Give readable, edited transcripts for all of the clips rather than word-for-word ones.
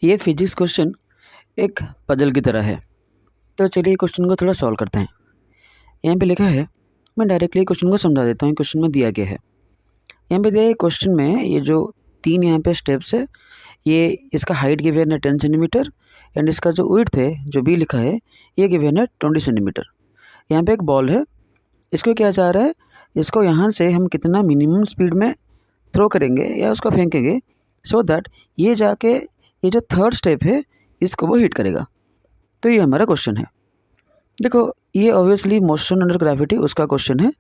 ये physics question एक puzzle की तरह है। तो चलिए क्वेश्चन को थोड़ा सॉल्व करते हैं। यहाँ पे लिखा है, मैं डायरेक्टली क्वेश्चन को समझा देता हूँ। क्वेश्चन में दिया गया है, यहाँ पे दिया है क्वेश्चन में ये जो 3 यहाँ पे स्टेप्स है, ये इसका हाइट गिवन है 10 सेंटीमीटर एंड इसका जो विड्थ है जो बी लिखा है ये गिवन है 20 सेंटीमीटर। यहाँ पे एक बॉल है, इसको क्या चाह रहा है, इसको यहाँ से हम कितना मिनिमम स्पीड में थ्रो करेंगे या उसको फेंकेंगे सो दैट ये जाके ये जो थर्ड स्टेप है इसको वो हिट करेगा। तो ये हमारा क्वेश्चन है। देखो ये ऑब्वियसली मोशन अंडर ग्रेविटी उसका क्वेश्चन है।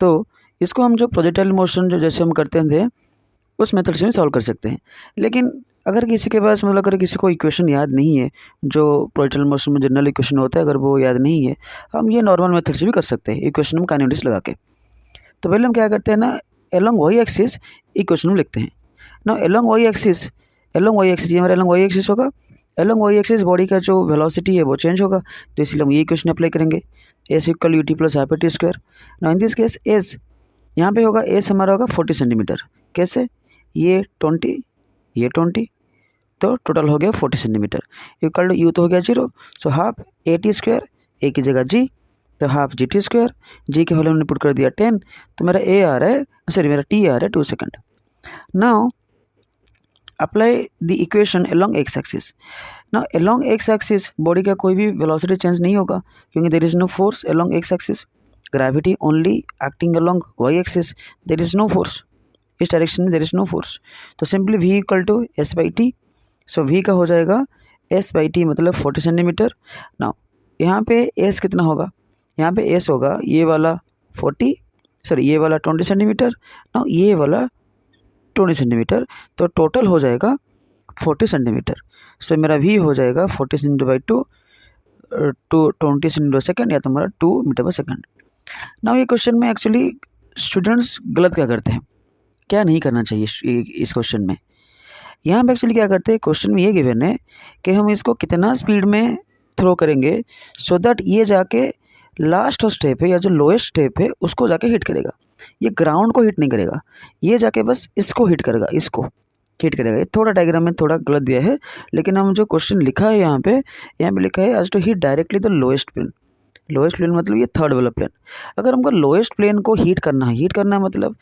तो इसको हम जो प्रोजेक्टाइल मोशन जो जैसे हम करते थे उस मेथड से भी सॉल्व कर सकते हैं। लेकिन अगर किसी के पास मतलब अगर किसी को इक्वेशन याद नहीं है, जो प्रोजेक्टाइल मोशन में जनरल इक्वेशन होता है, अगर वो याद नहीं है, हम ये नॉर्मल मेथड से भी कर सकते हैं इक्वेशन में काइनेटिक्स लगा के। तो पहले हम क्या करते हैं ना, एलोंग वाई एक्सिस इक्वेशन में लिखते हैं ना। एलोंग वाई एक्सिस ये हमारा एलोंग वाई एक्सिस होगा। एलोंग वाई एक्सिस बॉडी का जो वेलोसिटी है वो चेंज होगा, तो इसलिए हम ये इक्वेशन अप्लाई करेंगे, S equal U T plus half T square. ना इन दिस केस एस यहाँ पे होगा, एस हमारा होगा 40 सेंटीमीटर। कैसे, ये 20 ये 20, तो टोटल हो गया 40 सेंटीमीटर। इक्वल टू यू तो हो गया 0, so half A T square, A की जगह जी, तो half G T square, G के वैल्यू हमने पुट कर दिया 10, तो मेरा ए आ रहा है, सॉरी मेरा टी आ रहा है 2 second. Now apply the equation along x axis. Now along x axis body का कोई भी वेलोसिटी चेंज नहीं होगा क्योंकि there is no force along x axis. Gravity only acting along y axis, there is no force, इस direction में there is no force. तो simply v equal to s by t, so v का हो जाएगा S by T मतलब 40 centimetre. Now यहाँ पे S कितना होगा, यहाँ पे एस होगा ये वाला 40, सॉरी ये वाला 20 सेंटीमीटर, नाउ ये वाला 20 सेंटीमीटर, तो टोटल हो जाएगा 40 सेंटीमीटर। सो मेरा वी हो जाएगा 40 सेंटीमीटर बाई 2 20 सेंटीमीटर सेकेंड, या तो हमारा 2 मीटर पर सेकेंड। नाउ ये क्वेश्चन में एक्चुअली स्टूडेंट्स गलत क्या करते हैं, क्या नहीं करना चाहिए इस क्वेश्चन में। यहाँ पे एक्चुअली क्या करते हैं, क्वेश्चन में ये गिवन है कि हम इसको कितना स्पीड में थ्रो करेंगे सो दैट ये जाके लास्ट स्टेप है या जो लोएस्ट स्टेप है उसको जाके हिट करेगा। ये ग्राउंड को हिट नहीं करेगा, ये जाके बस इसको हिट करेगा, इसको हिट करेगा। ये थोड़ा डायग्राम में थोड़ा गलत दिया है, लेकिन हम जो क्वेश्चन लिखा है यहाँ पे लिखा है as to hit directly the lowest plane. Lowest plane मतलब ये थर्ड वाला प्लेन। अगर हमको लोएस्ट प्लेन को हिट करना है मतलब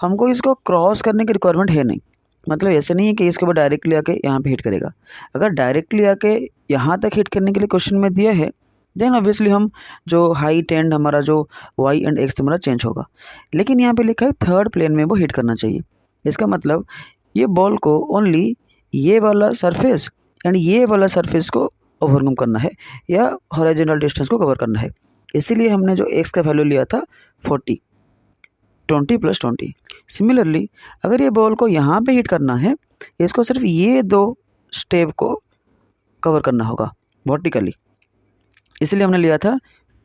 हमको इसको क्रॉस करने की रिक्वायरमेंट है नहीं। मतलब ऐसे नहीं है कि इसके बाद डायरेक्टली आके यहाँ पे हिट करेगा। अगर डायरेक्टली आके यहाँ तक हिट करने के लिए क्वेश्चन में दिया है देन ऑब्वियसली हम जो हाइट एंड हमारा जो वाई एंड एक्स हमारा चेंज होगा। लेकिन यहाँ पे लिखा है थर्ड प्लेन में वो हिट करना चाहिए। इसका मतलब ये बॉल को ओनली ये वाला सरफेस एंड ये वाला सरफेस को ओवरकम करना है या हॉरिजॉन्टल डिस्टेंस को कवर करना है। इसीलिए हमने जो एक्स का वैल्यू लिया था 40, 20 + 20। सिमिलरली अगर ये बॉल को यहाँ पे हिट करना है, इसको सिर्फ ये 2 स्टेप को कवर करना होगा वर्टिकली, इसलिए हमने लिया था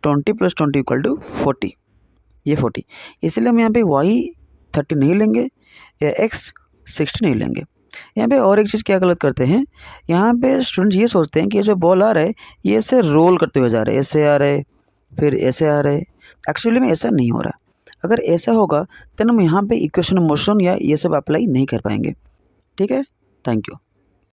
20 + 20 = 40, ये 40। इसलिए हम यहाँ पे y 30 नहीं लेंगे या x 60 नहीं लेंगे। यहाँ पे और एक चीज़ क्या गलत करते हैं, यहाँ पे स्टूडेंट्स ये सोचते हैं कि ये जो बॉल आ रहा है ये ऐसे रोल करते हुए जा रहे हैं, ऐसे आ रहे फिर ऐसे आ रहे। एक्चुअली में ऐसा नहीं हो रहा। अगर ऐसा होगा तो हम यहाँ पे इक्वेशन मोशन या ये सब अप्लाई नहीं कर पाएंगे। ठीक है, थैंक यू।